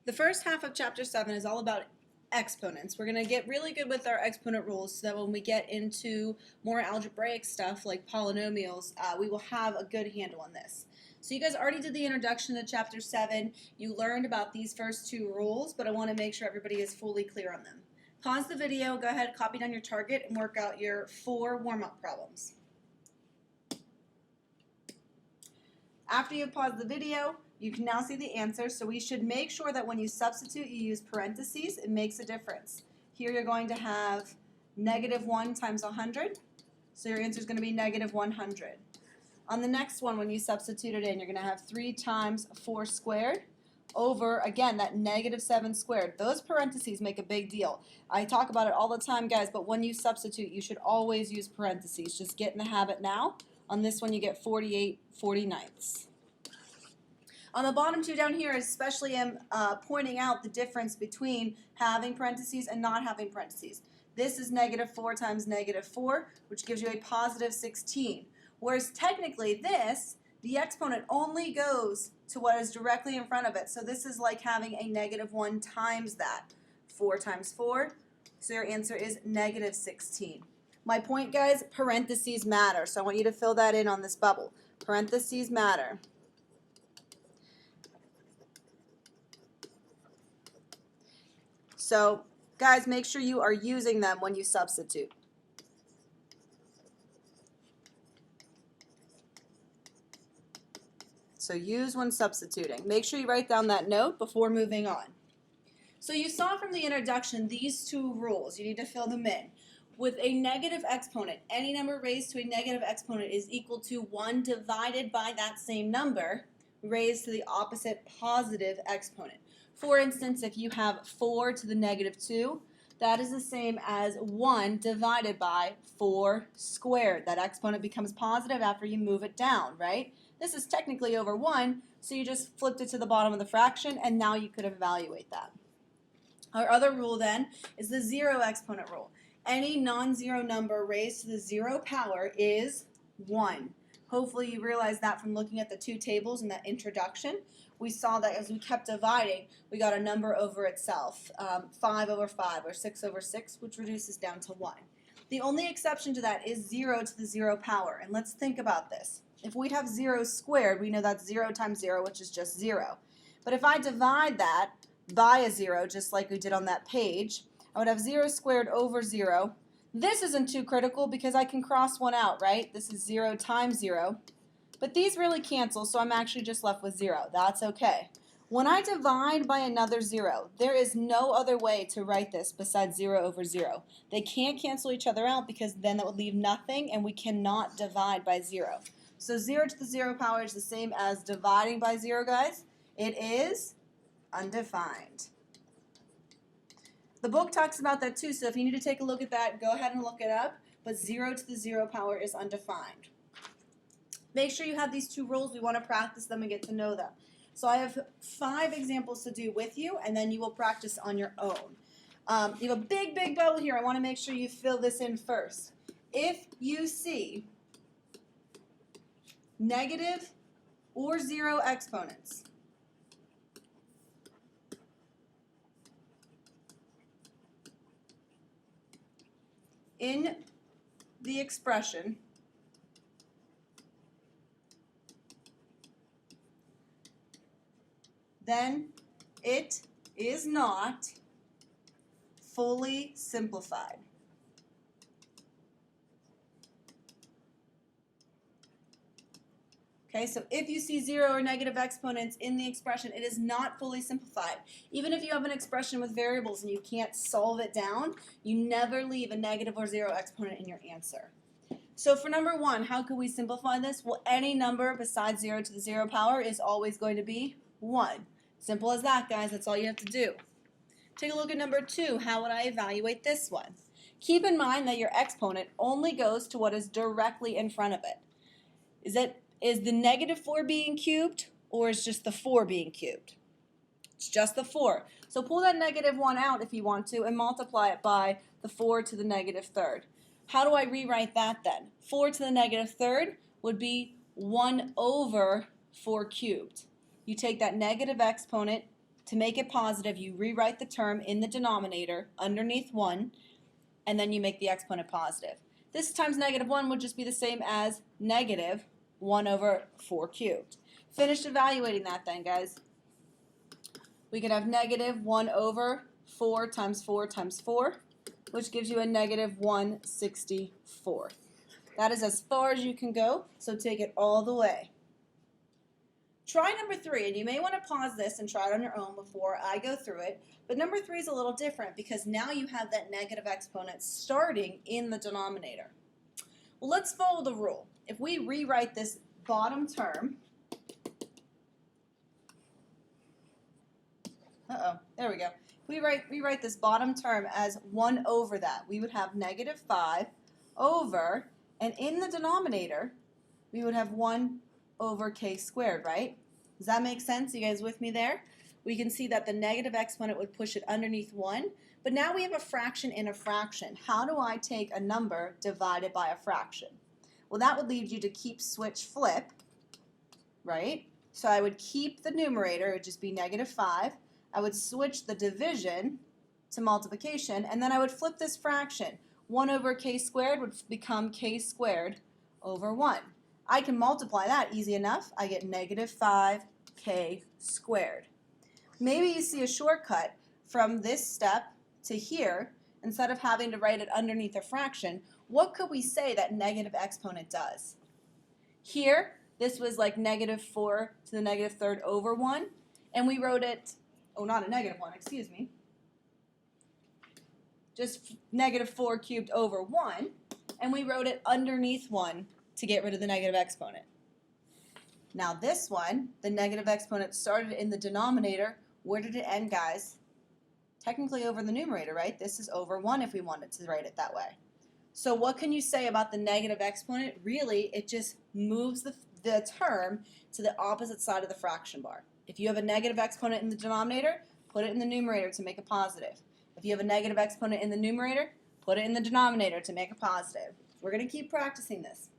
The first half of chapter 7 is all about exponents. We're going to get really good with our exponent rules so that when we get into more algebraic stuff like polynomials, we will have a good handle on this. So you guys already did the introduction to chapter 7. You learned about these first two rules, but I want to make sure everybody is fully clear on them. Pause the video, go ahead, copy down your target, and work out your 4 warm-up problems. After you've paused the video, you can now see the answer, so we should make sure that when you substitute, you use parentheses. It makes a difference. Here you're going to have -1 times 100, so your answer is going to be -100. On the next one, when you substitute it in, you're going to have 3 times 4 squared over, again, that -7 squared. Those parentheses make a big deal. I talk about it all the time, guys, but when you substitute, you should always use parentheses. Just get in the habit now. On this one, you get 48/49. On the bottom two down here, especially am pointing out the difference between having parentheses and not having parentheses. This is -4 times -4, which gives you a +16. Whereas technically this, the exponent only goes to what is directly in front of it. So this is like having a -1 times that. 4 times 4, so your answer is -16. My point, guys, parentheses matter. So I want you to fill that in on this bubble. Parentheses matter. So, guys, make sure you are using them when you substitute. So use when substituting. Make sure you write down that note before moving on. So you saw from the introduction these two rules. You need to fill them in. With a negative exponent, any number raised to a negative exponent is equal to 1 divided by that same number raised to the opposite positive exponent. For instance, if you have 4 to the -2, that is the same as 1 divided by 4 squared. That exponent becomes positive after you move it down, right? This is technically over 1, so you just flipped it to the bottom of the fraction, and now you could evaluate that. Our other rule then is the 0 exponent rule. Any non-zero number raised to the 0 power is 1. Hopefully you realized that from looking at the two tables in that introduction. We saw that as we kept dividing, we got a number over itself, 5 over 5 or 6 over 6, which reduces down to 1. The only exception to that is 0 to the 0 power, and let's think about this. If we have 0 squared, we know that's 0 times 0, which is just 0. But if I divide that by a 0, just like we did on that page, I would have 0 squared over 0. This isn't too critical because I can cross one out, right? This is 0 times 0. But these really cancel, so I'm actually just left with 0. That's okay. When I divide by another 0, there is no other way to write this besides 0 over 0. They can't cancel each other out because then that would leave nothing, and we cannot divide by 0. So 0 to the 0 power is the same as dividing by 0, guys. It is undefined. The book talks about that too, so if you need to take a look at that, go ahead and look it up. But 0 to the 0 power is undefined. Make sure you have these two rules. We want to practice them and get to know them. So I have 5 examples to do with you, and then you will practice on your own. You have a big, big bubble here. I want to make sure you fill this in first. If you see negative or 0 exponents, in the expression, then it is not fully simplified. Okay, so if you see 0 or negative exponents in the expression, it is not fully simplified. Even if you have an expression with variables and you can't solve it down, you never leave a negative or 0 exponent in your answer. So for number 1, how could we simplify this? Well, any number besides 0 to the 0 power is always going to be 1. Simple as that, guys. That's all you have to do. Take a look at number 2. How would I evaluate this one? Keep in mind that your exponent only goes to what is directly in front of it. Is the -4 being cubed, or is just the 4 being cubed? It's just the 4. So pull that -1 out if you want to and multiply it by the 4 to the -3rd. How do I rewrite that then? 4 to the -3rd would be 1 over 4 cubed. You take that negative exponent To make it positive, you rewrite the term in the denominator underneath 1, and then you make the exponent positive. This times negative 1 would just be the same as negative 1 over 4 cubed. Finished evaluating that then, guys. We can have negative 1 over 4 times 4 times 4, which gives you a negative 1/64. That is as far as you can go, so take it all the way. Try number 3, and you may want to pause this and try it on your own before I go through it, but number 3 is a little different because now you have that negative exponent starting in the denominator. Well, let's follow the rule. If we rewrite this bottom term, there we go. If we rewrite this bottom term as 1 over that, we would have negative 5 over, and in the denominator, we would have 1 over k squared, right? Does that make sense? You guys with me there? We can see that the negative exponent would push it underneath 1, but now we have a fraction in a fraction. How do I take a number divided by a fraction? Well, that would lead you to keep switch flip, right? So I would keep the numerator, it would just be negative 5. I would switch the division to multiplication, and then I would flip this fraction. 1 over k squared would become k squared over 1. I can multiply that easy enough. I get negative 5k squared. Maybe you see a shortcut from this step to here. Instead of having to write it underneath a fraction, what could we say that negative exponent does? Here, this was like negative 4 to the negative third over 1, and we wrote it, oh, not a negative 1, excuse me, just negative 4 cubed over 1, and we wrote it underneath 1 to get rid of the negative exponent. Now this one, the negative exponent started in the denominator. Where did it end, guys? Technically over the numerator, right? This is over 1 if we wanted to write it that way. So what can you say about the negative exponent? Really, it just moves the term to the opposite side of the fraction bar. If you have a negative exponent in the denominator, put it in the numerator to make a positive. If you have a negative exponent in the numerator, put it in the denominator to make a positive. We're going to keep practicing this.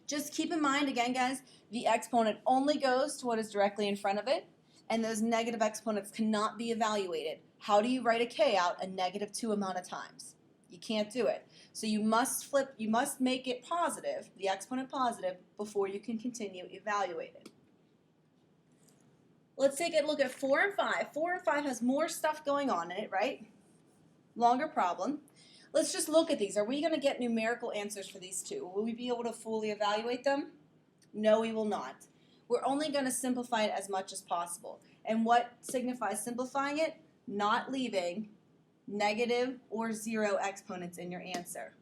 Just keep in mind, again, guys, the exponent only goes to what is directly in front of it, and those negative exponents cannot be evaluated. How do you write a k out a negative 2 amount of times? You can't do it. So you must make it positive, the exponent positive, before you can continue evaluating. Let's take a look at 4 and 5. 4 and 5 has more stuff going on in it, right? Longer problem. Let's just look at these. Are we going to get numerical answers for these two? Will we be able to fully evaluate them? No, we will not. We're only going to simplify it as much as possible. And what signifies simplifying it? Not leaving negative or 0 exponents in your answer,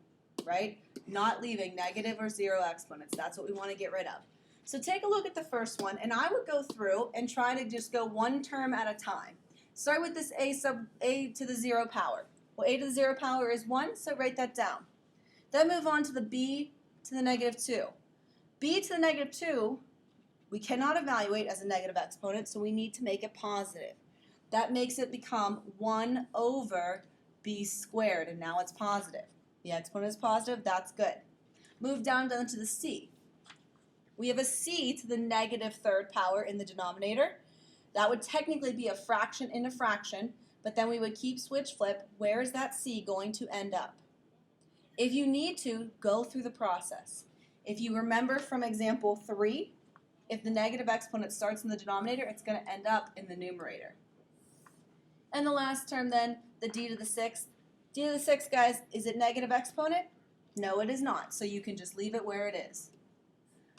right? Not leaving negative or 0 exponents. That's what we want to get rid of. So take a look at the first one, and I would go through and try to just go one term at a time. Start with this a to the 0 power. Well, a to the 0 power is 1, so write that down. Then move on to the b to the negative 2. B to the negative 2, we cannot evaluate as a negative exponent, so we need to make it positive. That makes it become 1 over b squared, and now it's positive. The exponent is positive, that's good. Move down to the c. We have a c to the negative third power in the denominator. That would technically be a fraction in a fraction, but then we would keep switch flip. Where is that c going to end up? If you need to, go through the process. If you remember from example 3, if the negative exponent starts in the denominator, it's going to end up in the numerator. And the last term then, the d to the 6th. D to the 6th, guys, is it negative exponent? No, it is not, so you can just leave it where it is.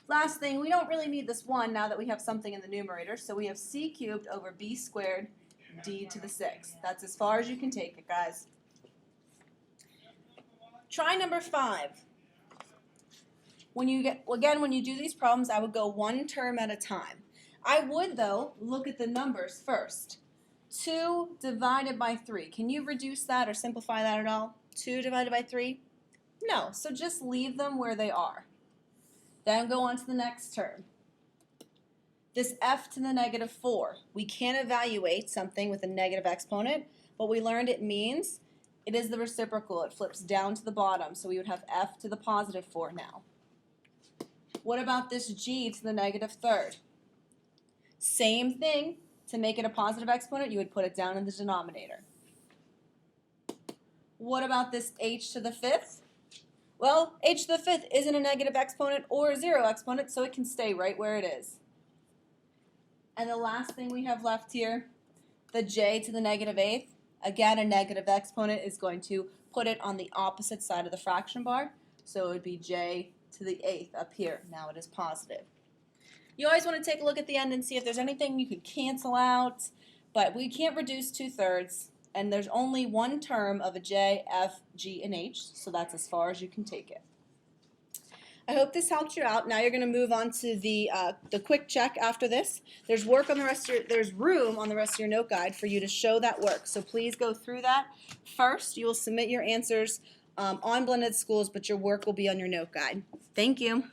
Last thing, we don't really need this 1 now that we have something in the numerator, so we have c cubed over b squared d to the 6th. That's as far as you can take it, guys. Try number 5. When you do these problems, I would go one term at a time. I would, though, look at the numbers first. 2 divided by 3. Can you reduce that or simplify that at all? 2 divided by 3? No, so just leave them where they are. Then go on to the next term. This f to the negative 4. We can't evaluate something with a negative exponent, but we learned it means it is the reciprocal. It flips down to the bottom, so we would have f to the positive 4 now. What about this g to the negative third? Same thing. To make it a positive exponent, you would put it down in the denominator. What about this h to the fifth? Well, h to the fifth isn't a negative exponent or a zero exponent, so it can stay right where it is. And the last thing we have left here, the j to the negative eighth. Again, a negative exponent is going to put it on the opposite side of the fraction bar. So it would be j to the eighth up here. Now it is positive. You always want to take a look at the end and see if there's anything you could cancel out, but we can't reduce 2/3, and there's only one term of a j, f, g, and h, so that's as far as you can take it. I hope this helped you out. Now you're going to move on to the quick check after this. There's work on the rest of your, there's room on the rest of your note guide for you to show that work. So please go through that. First, you will submit your answers on Blended Schools, but your work will be on your note guide. Thank you.